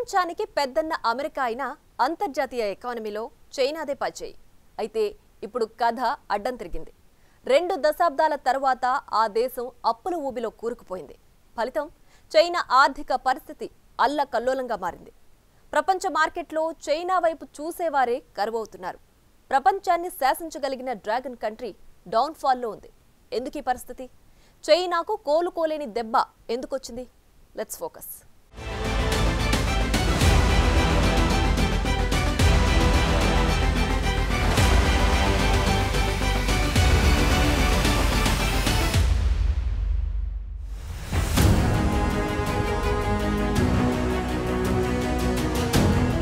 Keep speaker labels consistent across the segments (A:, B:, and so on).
A: ప్రపంచానికి పెద్దన్న అమెరికా అయినా అంతర్జాతీయ ఎకానమీలో చైనాదే పైచేయి. అయితే ఇప్పుడు కథ అడ్డం తిరిగింది. 2 దశాబ్దాల తర్వాత ఆ దేశం అప్పుల ఊబిలో కూరుకుపోయింది. ఫలితం చైనా ఆర్థిక పరిస్థితి అల్లకల్లోలంగా మారింది. ప్రపంచ మార్కెట్లో చైనా వైపు చూసేవారే కరువవుతున్నారు. ప్రపంచాన్ని శాసించగలిగిన డ్రాగన్ కంట్రీ డౌన్ఫాల్లో ఉంది. ఎందుకు ఈ పరిస్థితి? చైనాకు కోలుకోలేని దెబ్బ ఎందుకొచ్చింది? Let's focus.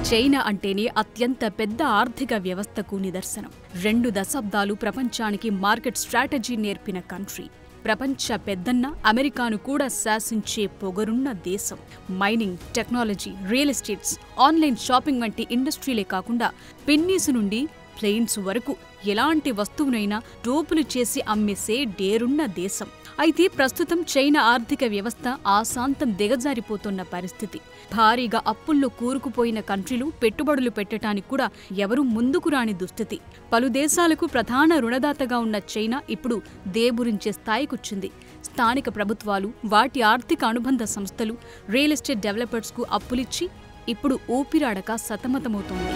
B: చైనా అంటేనే అత్యంత పెద్ద ఆర్థిక వ్యవస్థకు నిదర్శనం. 2 దశాబ్దాలు ప్రపంచానికి మార్కెట్ స్ట్రాటజీ నేర్పిన కంట్రీ. ప్రపంచ పెద్దన్న అమెరికాను కూడా శాసించే పొగరున్న దేశం. Mining, technology, real estates, online shopping వంటి ఇండస్ట్రీలే కాకుండా పిన్నీసు నుండి ప్లేన్స్ వరకు ఎలాంటి వస్తువునైనా టోపులు చేసి అమ్మేసే డేరున్న దేశం. అయితే ప్రస్తుతం చైనా ఆర్థిక వ్యవస్థ ఆశాంతం దిగజారిపోతున్న పరిస్థితి. భారీగా అప్పుల్లో కూరుకుపోయిన కంట్రీలు పెట్టుబడులు పెట్టడానికి కూడా ఎవరూ ముందుకు రాని దుస్థితి. పలు దేశాలకు ప్రధాన రుణదాతగా ఉన్న చైనా ఇప్పుడు దేబురించే స్థాయికొచ్చింది. స్థానిక ప్రభుత్వాలు, వాటి ఆర్థిక అనుబంధ సంస్థలు రియల్ ఎస్టేట్ డెవలపర్స్కు అప్పులిచ్చి ఇప్పుడు ఊపిరాడక సతమతమవుతోంది.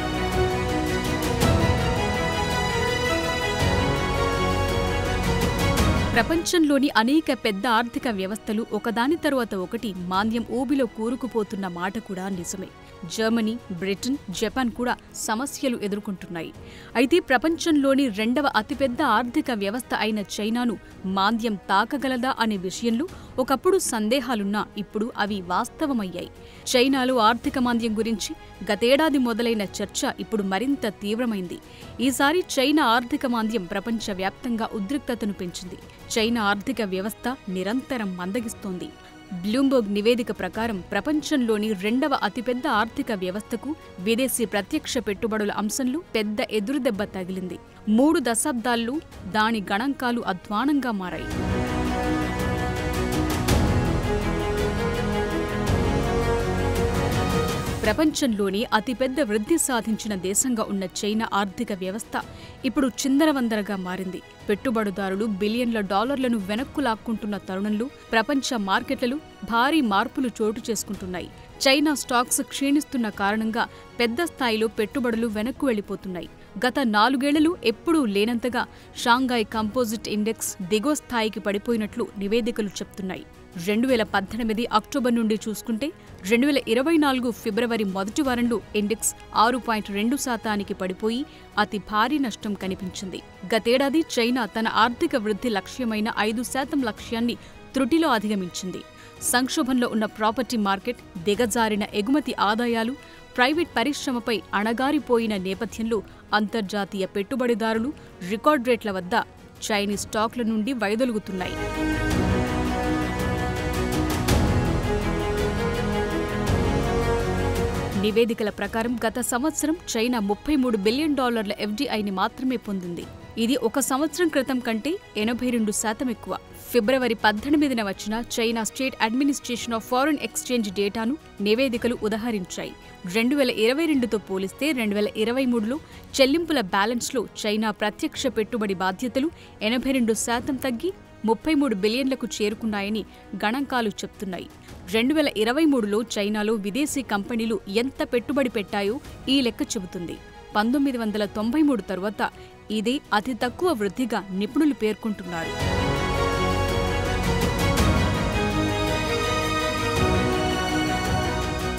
B: ప్రపంచంలోని అనేక పెద్ద ఆర్థిక వ్యవస్థలు ఒకదాని తరువాత ఒకటి మాంద్యం ఊబిలో కూరుకుపోతున్న మాట కూడా నిజమే. జర్మనీ, బ్రిటన్, జపాన్ కూడా సమస్యలు ఎదుర్కొంటున్నాయి. అయితే ప్రపంచంలోని 2వ అతిపెద్ద ఆర్థిక వ్యవస్థ అయిన చైనాను మాంద్యం తాకగలదా అనే విషయంలో ఒకప్పుడు సందేహాలున్నా ఇప్పుడు అవి వాస్తవమయ్యాయి. చైనాలో ఆర్థిక మాంద్యం గురించి గతేడాది మొదలైన చర్చ ఇప్పుడు మరింత తీవ్రమైంది. ఈసారి చైనా ఆర్థిక మాంద్యం ప్రపంచవ్యాప్తంగా ఉద్రిక్తతను పెంచింది. చైనా ఆర్థిక వ్యవస్థ నిరంతరం మందగిస్తోంది. బ్లూంబర్గ్ నివేదిక ప్రకారం ప్రపంచంలోని 2వ అతిపెద్ద ఆర్థిక వ్యవస్థకు విదేశీ ప్రత్యక్ష పెట్టుబడుల అంశంలో పెద్ద ఎదురుదెబ్బ తగిలింది. 3 దశాబ్దాల్లో దాని గణాంకాలు అధ్వానంగా మారాయి. ప్రపంచంలోని అతిపెద్ద వృద్ధి సాధించిన దేశంగా ఉన్న చైనా ఆర్థిక వ్యవస్థ ఇప్పుడు చిందరవందరగా మారింది. పెట్టుబడిదారులు బిలియన్ల డాలర్లను వెనక్కు లాక్కుంటున్న తరుణంలో ప్రపంచ మార్కెట్లలో భారీ మార్పులు చోటు చేసుకుంటున్నాయి. చైనా స్టాక్స్ క్షీణిస్తున్న కారణంగా పెద్ద స్థాయిలో పెట్టుబడులు వెనక్కు వెళ్లిపోతున్నాయి. గత 4 ఏళ్లలో ఎప్పుడూ లేనంతగా షాంఘాయ్ కంపోజిట్ ఇండెక్స్ దిగువ స్థాయికి పడిపోయినట్లు నివేదికలు చెప్తున్నాయి. 2018 అక్టోబర్ నుండి చూసుకుంటే 2024 ఫిబ్రవరి మొదటి వారంలో ఇండెక్స్ 6.2% పడిపోయి అతి భారీ నష్టం కనిపించింది. గతేడాది చైనా తన ఆర్థిక వృద్ధి లక్ష్యమైన 5% లక్ష్యాన్ని త్రుటిలో అధిగమించింది. సంక్షోభంలో ఉన్న ప్రాపర్టీ మార్కెట్, దిగజారిన ఎగుమతి ఆదాయాలు, ప్రైవేట్ పరిశ్రమపై అణగారిపోయిన నేపథ్యంలో అంతర్జాతీయ పెట్టుబడిదారులు రికార్డ్ రేట్ల వద్ద చైనీస్ స్టాక్ల నుండి వైదొలుగుతున్నాయి. నివేదికల ప్రకారం గత సంవత్సరం చైనా $33 బిలియన్ ఎఫ్డీఐని మాత్రమే పొందింది. ఇది 1 సంవత్సరం క్రితం కంటే 82% ఎక్కువ. ఫిబ్రవరి 18న వచ్చిన China state administration of foreign exchange డేటాను నివేదికలు ఉదహరించాయి. 2022తో పోలిస్తే 2023లో చెల్లింపుల బ్యాలెన్స్లో చైనా ప్రత్యక్ష పెట్టుబడి బాధ్యతలు 82% తగ్గి 33 బిలియన్లకు చేరుకున్నాయని గణాంకాలు చెప్తున్నాయి. 2023లో చైనాలో విదేశీ కంపెనీలు ఎంత పెట్టుబడి పెట్టాయో ఈ లెక్క చెబుతుంది. 1993 తరువాత ఇదే అతి తక్కువ వృద్ధిగా నిపుణులు పేర్కొంటున్నారు.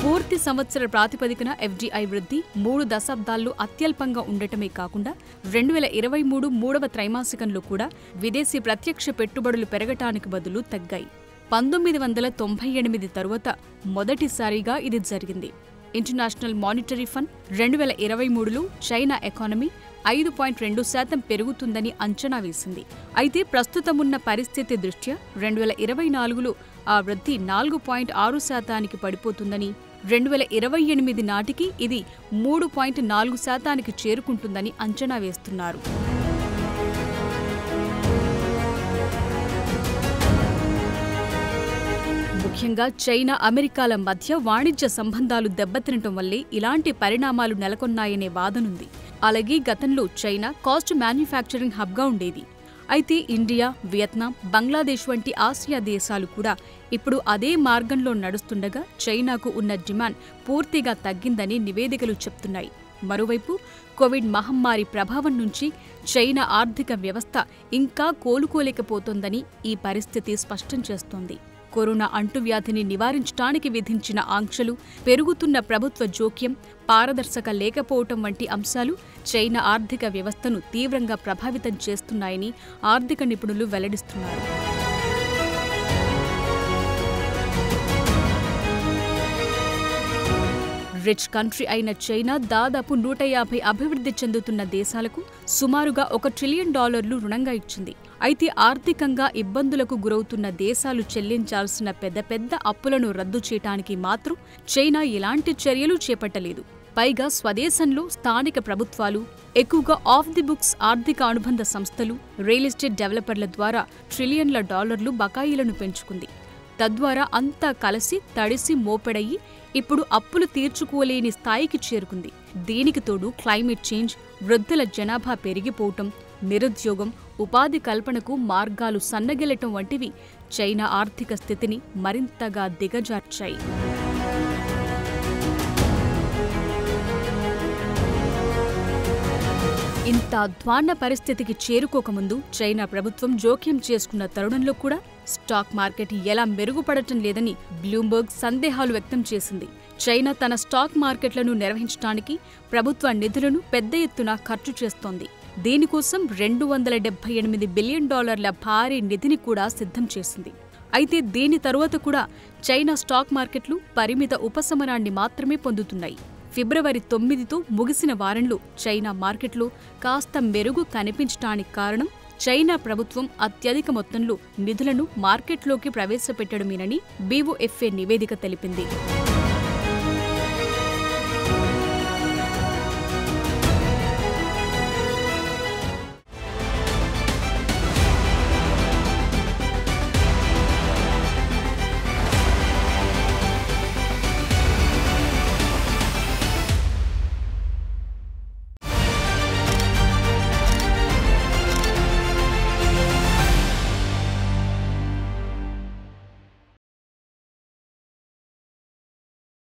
B: పూర్తి సంవత్సర ప్రాతిపదికన ఎఫ్డీఐ వృద్ధి 3 దశాబ్దాల్లో అత్యల్పంగా ఉండటమే కాకుండా 2023 3వ త్రైమాసికంలో కూడా విదేశీ ప్రత్యక్ష పెట్టుబడులు పెరగటానికి బదులు తగ్గాయి. 1998 తరువాత మొదటిసారిగా ఇది జరిగింది. ఇంటర్నేషనల్ మానిటరీ ఫండ్ 2023లో చైనా ఎకానమీ 5.2% పెరుగుతుందని అంచనా వేసింది. అయితే ప్రస్తుతమున్న పరిస్థితి దృష్ట్యా 2024లో ఆ వృద్ధి 4.6%కి పడిపోతుందని, 2028 నాటికి ఇది 3.4%కి చేరుకుంటుందని అంచనా వేస్తున్నారు. ముఖ్యంగా చైనా అమెరికాల మధ్య వాణిజ్య సంబంధాలు దెబ్బతినటం వల్లే ఇలాంటి పరిణామాలు నెలకొన్నాయనే వాదనుంది. అలాగే గతంలో చైనా కాస్ట్ మ్యానుఫ్యాక్చరింగ్ హబ్గా ఉండేది. అయితే ఇండియా, వియత్నాం, బంగ్లాదేశ్ వంటి ఆసియా దేశాలు కూడా ఇప్పుడు అదే మార్గంలో నడుస్తుండగా చైనాకు ఉన్న డిమాండ్ పూర్తిగా తగ్గిందని నివేదికలు చెప్తున్నాయి. మరోవైపు కోవిడ్ మహమ్మారి ప్రభావం నుంచి చైనా ఆర్థిక వ్యవస్థ ఇంకా కోలుకోలేకపోతోందని ఈ పరిస్థితి స్పష్టం చేస్తోంది. కరోనా అంటువ్యాధిని నివారించడానికి విధించిన ఆంక్షలు, పెరుగుతున్న ప్రభుత్వ జోక్యం, పారదర్శక లేకపోవటం వంటి అంశాలు చైనా ఆర్థిక వ్యవస్థను తీవ్రంగా ప్రభావితం చేస్తున్నాయని ఆర్థిక నిపుణులు వెల్లడిస్తున్నారు. రిచ్ కంట్రీ అయిన చైనా దాదాపు 150 అభివృద్ధి చెందుతున్న దేశాలకు సుమారుగా $1 ట్రిలియన్ రుణంగా ఇచ్చింది. అయితే ఆర్థికంగా ఇబ్బందులకు గురవుతున్న దేశాలు చెల్లించాల్సిన పెద్ద అప్పులను రద్దు చేయడానికి మాత్రం చైనా ఎలాంటి చర్యలు చేపట్టలేదు. పైగా స్వదేశంలో స్థానిక ప్రభుత్వాలు, ఎక్కువగా ఆఫ్ ది బుక్స్ ఆర్థిక అనుబంధ సంస్థలు, రియల్ ఎస్టేట్ డెవలపర్ల ద్వారా $ట్రిలియన్ల బకాయిలను పెంచుకుంది. తద్వారా అంతా కలిసి తడిసి మోపెడయి ఇప్పుడు అప్పులు తీర్చుకోలేని స్థాయికి చేరుకుంది. దీనికి తోడు క్లైమేట్ చేంజ్, వృద్ధుల జనాభా పెరిగిపోవటం, నిరుద్యోగం, ఉపాధి కల్పనకు మార్గాలు సన్నగిల్లటం వంటివి చైనా ఆర్థిక స్థితిని మరింతగా దిగజార్చాయి. ఇంత అధ్వాన్న పరిస్థితికి చేరుకోకముందు చైనా ప్రభుత్వం జోక్యం చేసుకున్న తరుణంలో కూడా స్టాక్ మార్కెట్ ఎలా మెరుగుపడటం లేదని బ్లూంబర్గ్ సందేహాలు వ్యక్తం చేసింది. చైనా తన స్టాక్ మార్కెట్లను నిర్వహించడానికి ప్రభుత్వ నిధులను పెద్ద ఎత్తున ఖర్చు చేస్తోంది. దీనికోసం $278 బిలియన్ భారీ నిధిని కూడా సిద్ధం చేసింది. అయితే దీని తరువాత కూడా చైనా స్టాక్ మార్కెట్లు పరిమిత ఉపశమనాన్ని మాత్రమే పొందుతున్నాయి. ఫిబ్రవరి 9తో ముగిసిన వారంలో చైనా మార్కెట్లో కాస్త మెరుగు కనిపించడానికి కారణం చైనా ప్రభుత్వం అత్యధిక మొత్తంలో నిధులను మార్కెట్లోకి ప్రవేశపెట్టడమేనని BOFA నివేదిక తెలిపింది.